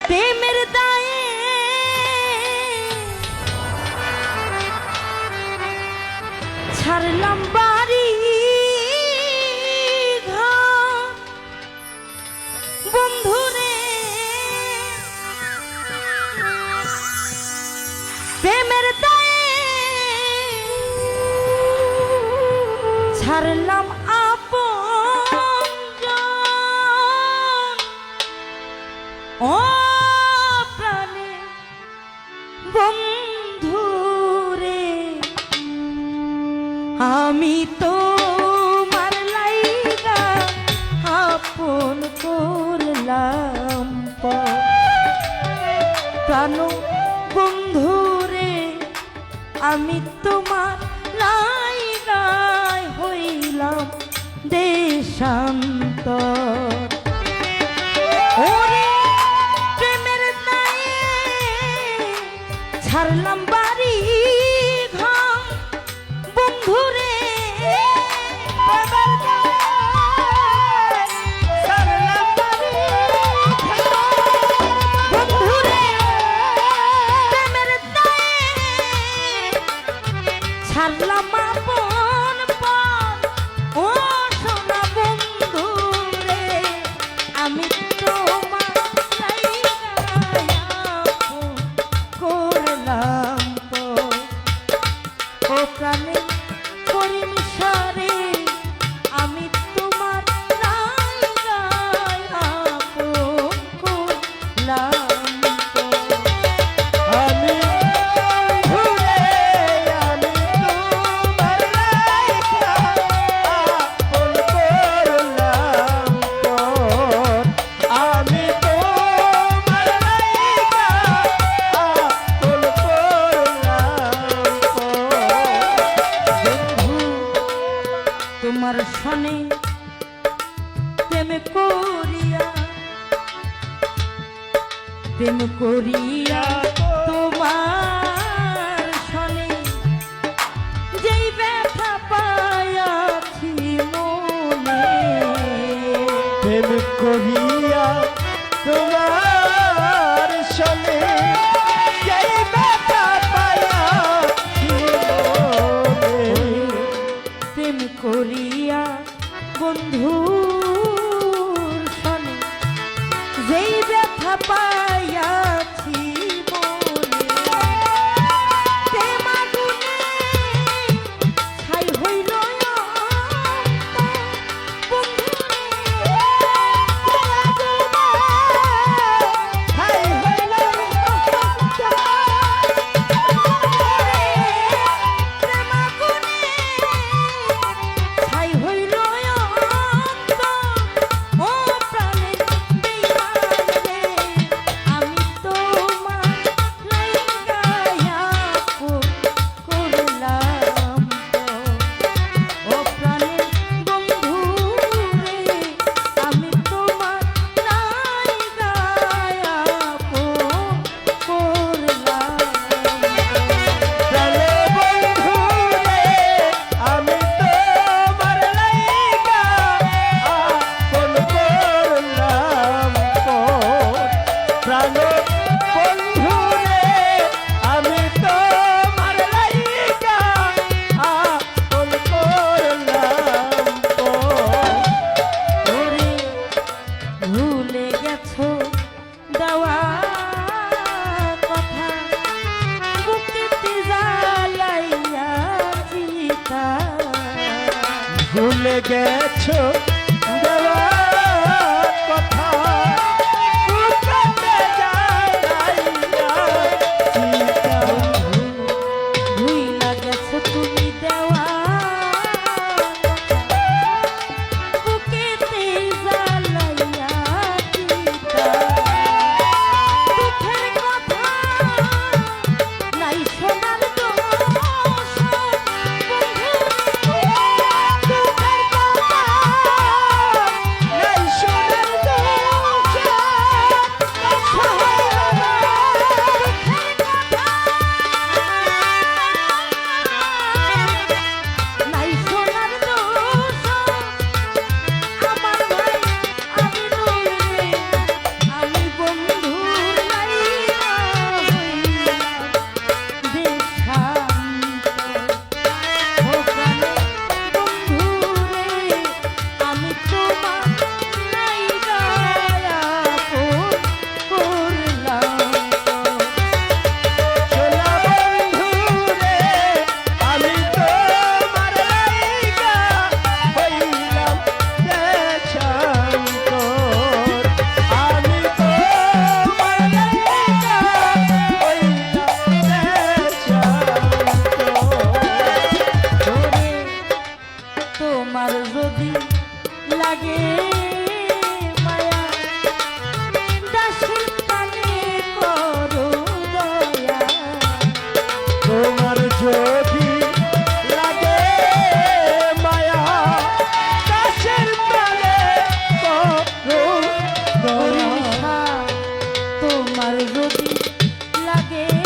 প্রেমের দায়ে ছাড়লাম বাড়ি ঘর বন্ধুরে প্রেমের দায়ে ছাড়লাম ও প্রাণে বন্ধুরে আমি তো মার লাইগা আপন করলাম প্রাণ বন্ধুরে আমি তোমার লাইগায় হইলাম দেশান্তর ছাড়লাম বাড়ি ঘর বন্ধুরে বন্ধুরে প্রেমের দায়ে ছাড়লাম আপন পথ ও সোনা বন্ধুরে আমি তোমার প্রাণে করিম সারে আমি তোমার লাইগায় আপন করলাম আমি ঘুরে আমি তোমার লাইগা আপন করলাম আমি তোমার লাইগা আপন তোমার সনে প্রেম করিয়া তোমার সনে যেই ব্যথা পায়াছি মনে প্রেম করিয়া তোমার সনে যেই ব্যথা পায়াছি মনে প্রেম করিয়া বন্ধুর সনে যেই ব্যথা পাইয়াছি মনে প্রেম আগুনে ছাই হইল ভুলে গেছো দেওয়ার কথা বুকেতে জ্বালাইয়া চিতা ভুইলা গেছো তুমি দেওয়া বুকেতে জ্বালাইয়া চিতা দুঃখের কথা নাই শোনার দোষ তোমার যদি লাগে